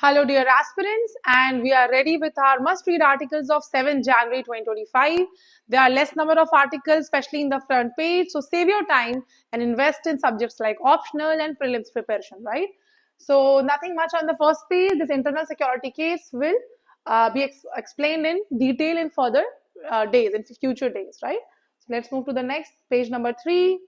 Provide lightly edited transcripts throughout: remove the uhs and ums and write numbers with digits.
Hello dear aspirants, and we are ready with our must-read articles of 7 January 2025. There are less number of articles, especially in the front page, so save your time and invest in subjects like optional and prelims preparation, right? So nothing much on the first page. This internal security case will be explained in detail in further days, in future days, right? So let's move to the next, page number 3.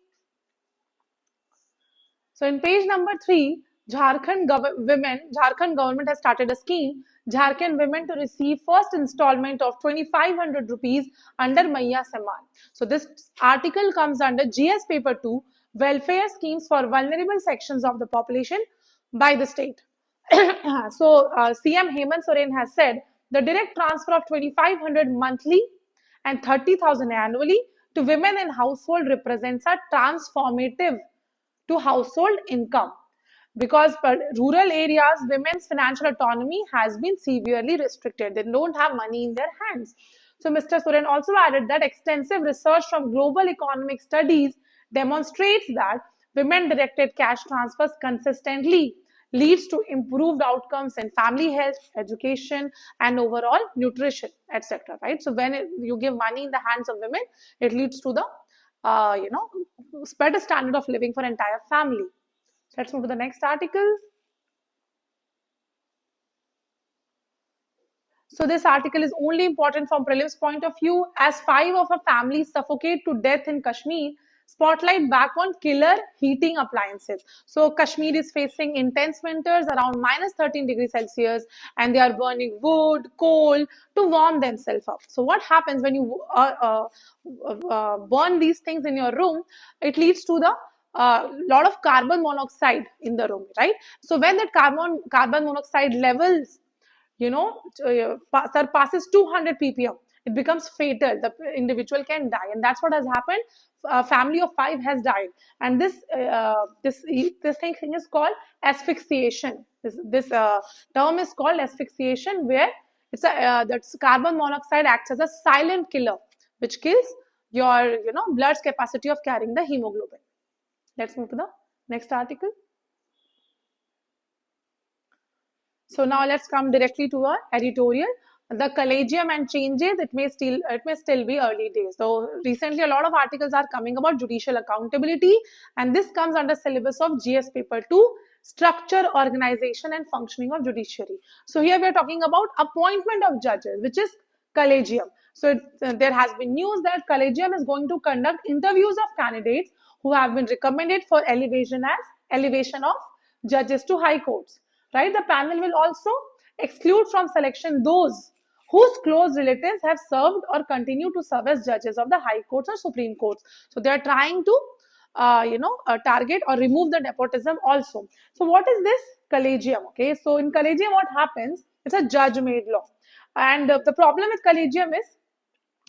So in page number 3, Jharkhand government has started a scheme, Jharkhand Women, to receive first installment of 2,500 rupees under Maiya Samman. So this article comes under GS paper 2, welfare schemes for vulnerable sections of the population by the state. So CM Hemant Soren has said the direct transfer of 2,500 monthly and 30,000 annually to women in household represents a transformative to household income, because rural areas women's financial autonomy has been severely restricted. They don't have money in their hands. So Mr. Soren also added that extensive research from global economic studies demonstrates that women directed cash transfers consistently leads to improved outcomes in family health, education, and overall nutrition, etc. Right? So when you give money in the hands of women, it leads to the better standard of living for entire family. So let's move to the next article. So this article is only important from prelims point of view, as 5 of a family suffocate to death in Kashmir. Spotlight back on killer heating appliances. So Kashmir is facing intense winters around minus 13 degrees Celsius, and they are burning wood, coal to warm themselves up. So what happens when you burn these things in your room? It leads to the lot of carbon monoxide in the room, right? So when that carbon monoxide levels surpasses 200 ppm, it becomes fatal. The individual can die, and that's what has happened. A family of 5 has died, and this thing is called asphyxiation. This term is called asphyxiation, where it's that's carbon monoxide acts as a silent killer, which kills your blood's capacity of carrying the hemoglobin. Let's move to the next article. So now let's come directly to our editorial. The collegium and changes, it may still be early days. So recently a lot of articles are coming about judicial accountability, and this comes under syllabus of GS paper 2, structure, organization and functioning of judiciary. So here we are talking about appointment of judges, which is collegium. So there has been news that collegium is going to conduct interviews of candidates who have been recommended for elevation of judges to high courts. Right? The panel will also exclude from selection those whose close relatives have served or continue to serve as judges of the high courts or supreme courts. So they are trying to target or remove the nepotism also. So what is this collegium? Okay, so in collegium what happens? It's a judge-made law, and the problem with collegium is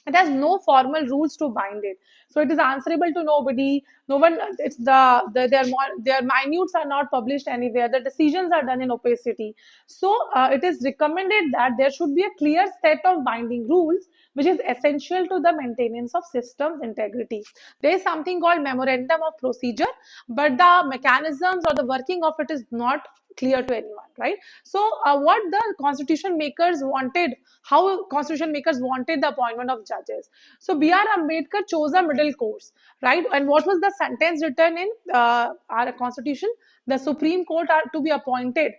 it has no formal rules to bind it. So it is answerable to nobody. No one. It's their minutes are not published anywhere. The decisions are done in opacity. So it is recommended that there should be a clear set of binding rules, which is essential to the maintenance of systems integrity. There is something called memorandum of procedure, but the mechanisms or the working of it is not clear to anyone, right? So what the constitution makers wanted, how constitution makers wanted the appointment of judges. So B.R. Ambedkar chose a middle course, right? And what was the sentence written in our constitution? The Supreme Court are to be appointed,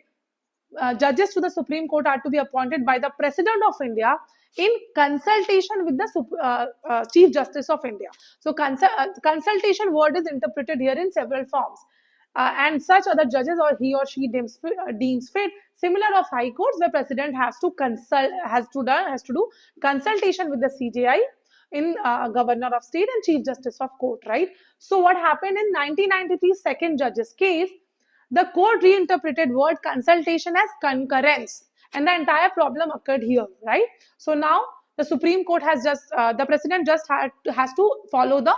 judges to the Supreme Court are to be appointed by the President of India in consultation with the Chief Justice of India. So consultation word is interpreted here in several forms. And such other judges or he or she deems fit. Similar of high courts, the president has to do consultation with the CJI in governor of state and chief justice of court, right? So what happened in 1993 second judge's case? The court reinterpreted word consultation as concurrence, and the entire problem occurred here, right? So now the Supreme Court has the president just has to follow the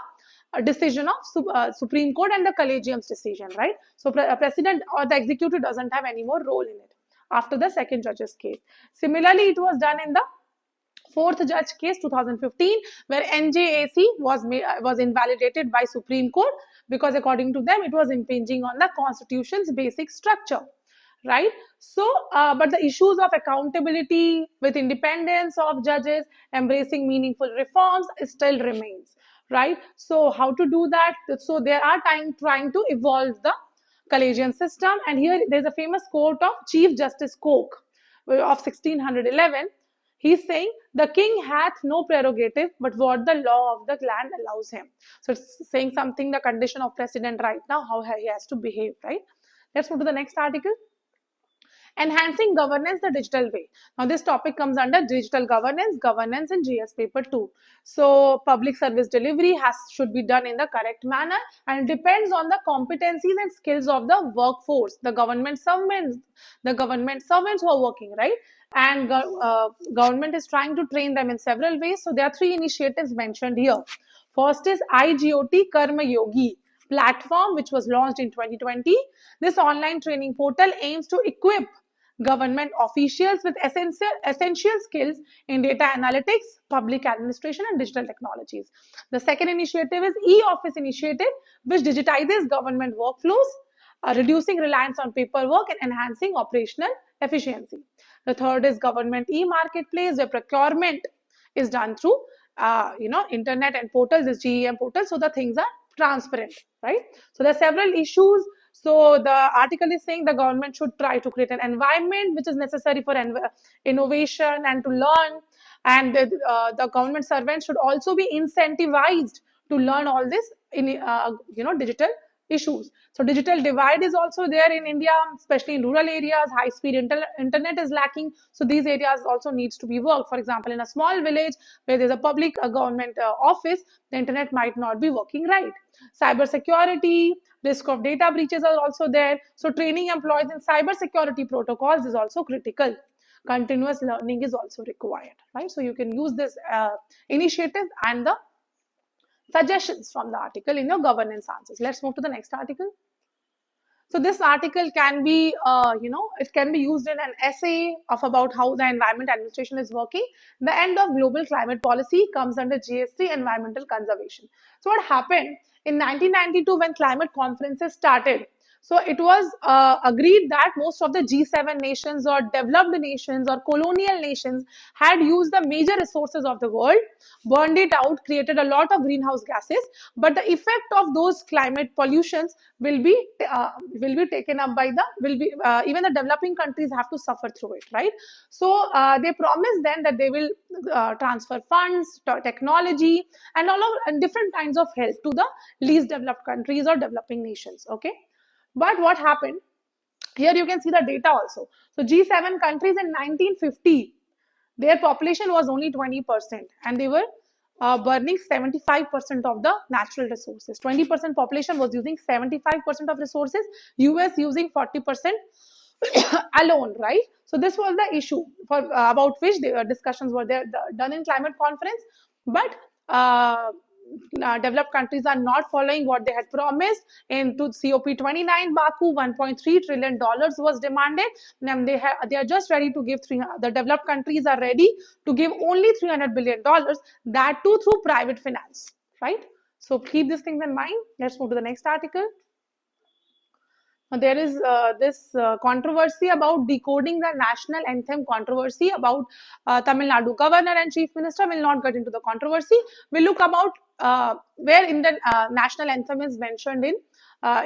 decision of Supreme Court and the collegium's decision, right? So president or the executive doesn't have any more role in it after the second judge's case. Similarly, it was done in the fourth judge case 2015, where NJAC was invalidated by Supreme Court because according to them it was impinging on the constitution's basic structure, right? So, but the issues of accountability with independence of judges, embracing meaningful reforms still remains, right? So, how to do that? So, there are trying to evolve the collegian system, and here there's a famous quote of Chief Justice Coke of 1611. He's saying, the king hath no prerogative but what the law of the land allows him. So it's saying something, the condition of president right now, how he has to behave, right? Let's move to the next article. Enhancing governance the digital way. Now this topic comes under digital governance in GS paper 2. So public service delivery should be done in the correct manner, and depends on the competencies and skills of the workforce, the government servants who are working, right? And government is trying to train them in several ways. So there are 3 initiatives mentioned here. First is 𝐼𝐺OT Karma Yogi platform, which was launched in 2020. This online training portal aims to equip government officials with essential skills in data analytics, public administration, and digital technologies. The second initiative is e-office initiative, which digitizes government workflows, reducing reliance on paperwork and enhancing operational efficiency. The third is government e-marketplace, where procurement is done through internet and portals, this GEM portal, so the things are transparent, right? So there are several issues. So the article is saying the government should try to create an environment which is necessary for innovation and to learn, and the government servants should also be incentivized to learn all this in digital issues. So digital divide is also there in India, especially in rural areas. High-speed internet is lacking. So these areas also needs to be worked. For example, in a small village where there's a public government office, the internet might not be working right. Cyber security, risk of data breaches are also there. So training employees in cyber security protocols is also critical. Continuous learning is also required, right? So you can use this initiative and the suggestions from the article in your governance answers. Let's move to the next article. So this article can be, it can be used in an essay of about how the environment administration is working. The end of global climate policy comes under GS3, environmental conservation. So what happened in 1992 when climate conferences started? So it was agreed that most of the G7 nations or developed nations or colonial nations had used the major resources of the world, burned it out, created a lot of greenhouse gases, but the effect of those climate pollutions will be taken up by even the developing countries have to suffer through it, right? So they promised then that they will transfer funds, technology, and different kinds of help to the least developed countries or developing nations, okay? But what happened? Here you can see the data also. So G7 countries in 1950, their population was only 20%, and they were burning 75% of the natural resources. 20% population was using 75% of resources, US using 40% alone, right? So this was the issue for about which the discussions were there done in climate conference, but developed countries are not following what they had promised. In COP29 Baku, $1.3 trillion was demanded, and they are just ready to give the developed countries are ready to give only $300 billion, that too through private finance, right? So keep these things in mind. Let's move to the next article. There is this controversy about decoding the national anthem controversy about Tamil Nadu governor and chief minister. Will not get into the controversy. We'll look about where Indian national anthem is mentioned in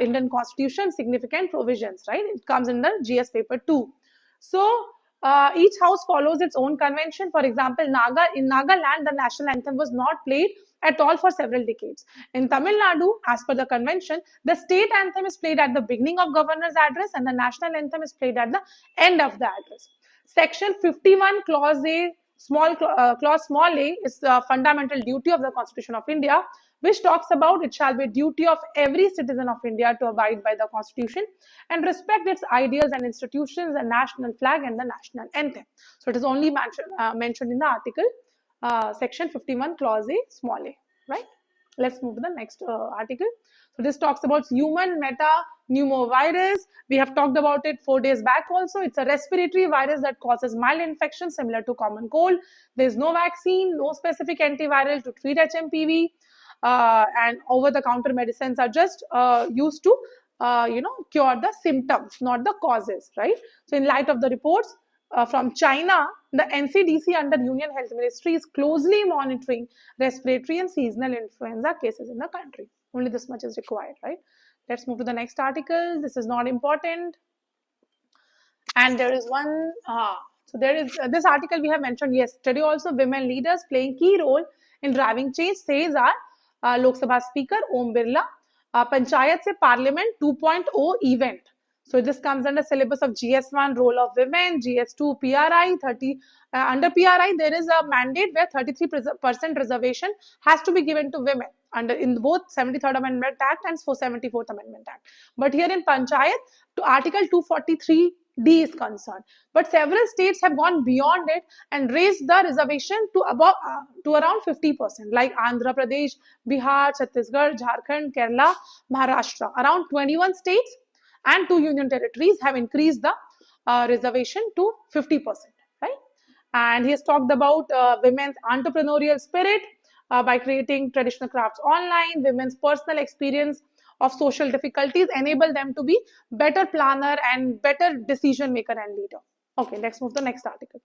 Indian constitution, significant provisions, right? It comes in the GS paper 2. So each house follows its own convention. For example, in Nagaland, the national anthem was not played at all for several decades. In Tamil Nadu, as per the convention, the state anthem is played at the beginning of governor's address and the national anthem is played at the end of the address. Section 51, clause A, clause small a is the fundamental duty of the Constitution of India, which talks about it shall be duty of every citizen of India to abide by the Constitution and respect its ideals and institutions, the national flag and the national anthem. So it is only mentioned in the article. Section 51, clause A, small a, right? Let's move to the next article. So this talks about human metapneumovirus. We have talked about it 4 days back also. It's a respiratory virus that causes mild infection similar to common cold. There is no vaccine, no specific antiviral to treat HMPV, and over-the-counter medicines are just used to cure the symptoms, not the causes, right? So in light of the reports from China, the NCDC under Union Health Ministry is closely monitoring respiratory and seasonal influenza cases in the country. Only this much is required, right? Let's move to the next article. This is not important. And there is one, so there is this article we have mentioned yesterday also, women leaders playing key role in driving change, says our Lok Sabha Speaker Om Birla. Panchayat se Parliament 2.0 event. So this comes under syllabus of GS1, role of women, GS2, PRI, 30. Under PRI, there is a mandate where 33% reservation has to be given to women in both 73rd Amendment Act and 74th Amendment Act. But here in Panchayat, to Article 243D is concerned. But several states have gone beyond it and raised the reservation to around 50%, like Andhra Pradesh, Bihar, Chhattisgarh, Jharkhand, Kerala, Maharashtra. Around 21 states and 2 union territories have increased the reservation to 50%, right? And he has talked about women's entrepreneurial spirit by creating traditional crafts online, women's personal experience of social difficulties enable them to be better planner and better decision maker and leader. Okay, let's move to the next article.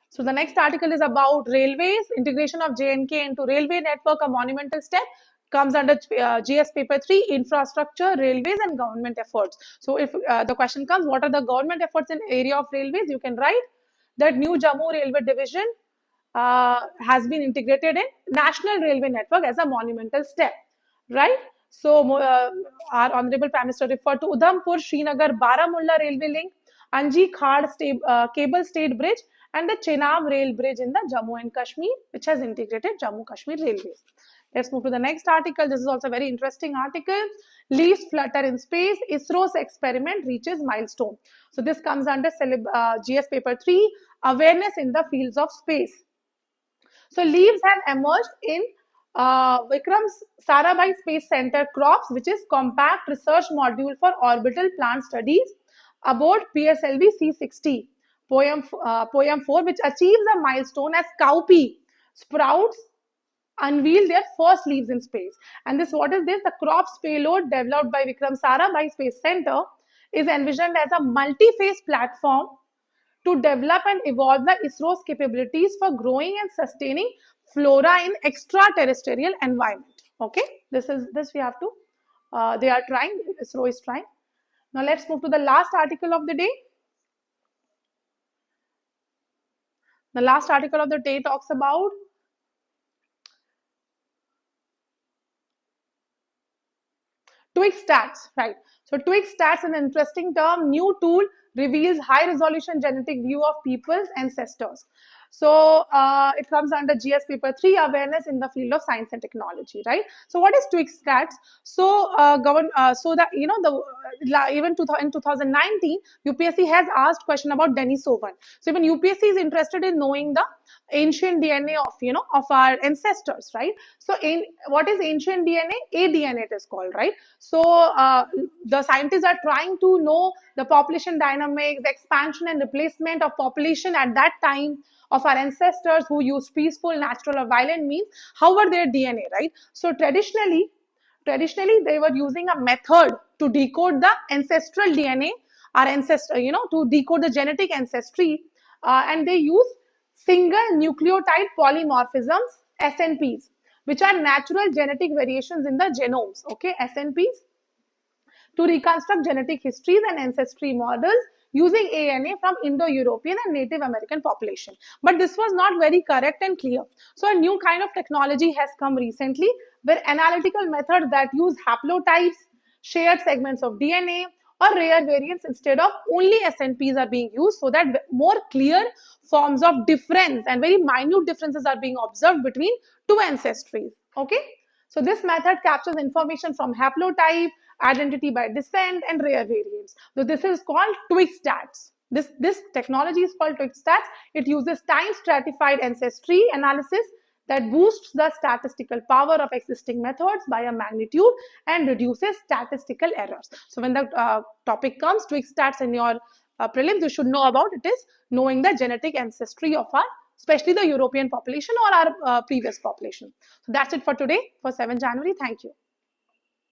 So the next article is about railways, integration of J&K into railway network, a monumental step. Comes under GS paper 3, infrastructure, railways and government efforts. So if the question comes, what are the government efforts in area of railways? You can write that new Jammu railway division has been integrated in national railway network as a monumental step, right? So our Honorable Prime Minister referred to Udhampur, Srinagar, Baramulla railway link, 𝐼𝐞𝐥𝐻 cable stayed bridge and the Chenab rail bridge in the Jammu and Kashmir, which has integrated Jammu Kashmir railways. Let's move to the next article. This is also a very interesting article. Leaves flutter in space. ISRO's experiment reaches milestone. So this comes under GS paper 3, awareness in the fields of space. So leaves have emerged in Vikram Sarabhai Space Center CROPS, which is Compact Research Module for Orbital Plant Studies aboard PSLV C-60 Poem 4, which achieves a milestone as cowpea sprouts unveil their first leaves in space. And this, what is this? The CROPS payload developed by Vikram Sarabhai Space Center is envisioned as a multi-phase platform to develop and evolve the ISRO's capabilities for growing and sustaining flora in extraterrestrial environment. Okay, this we have to, they are trying, ISRO is trying. Now let's move to the last article of the day. The last article of the day talks about Twix Stats, right? So Twix Stats, an interesting term, new tool reveals high resolution genetic view of people's ancestors. So it comes under GS paper 3, awareness in the field of science and technology, right? So what is Twix Stats? So even in 2019, UPSC has asked question about Denisovan. So even UPSC is interested in knowing the ancient DNA of our ancestors, right? So what is ancient DNA? aDNA it is called, right? So the scientists are trying to know the population dynamics, the expansion and replacement of population at that time of our ancestors who used peaceful, natural or violent means. How were their DNA, right? So traditionally they were using a method to decode the ancestral DNA, our ancestor, to decode the genetic ancestry, and they use single nucleotide polymorphisms, SNPs, which are natural genetic variations in the genomes, okay, SNPs, to reconstruct genetic histories and ancestry models using ANA from Indo-European and Native American population. But this was not very correct and clear. So a new kind of technology has come recently where analytical methods that use haplotypes, shared segments of DNA or rare variants instead of only SNPs are being used, so that more clear forms of difference and very minute differences are being observed between two ancestries. Okay, so this method captures information from haplotype, identity by descent and rare variants. So this is called Twix Stats. This technology is called Twix Stats. It uses time stratified ancestry analysis that boosts the statistical power of existing methods by a magnitude and reduces statistical errors. So when the topic comes Twix Stats in your prelims, you should know about it is knowing the genetic ancestry of our, especially the European population or our previous population. So that's it for today, for 7 January. Thank you.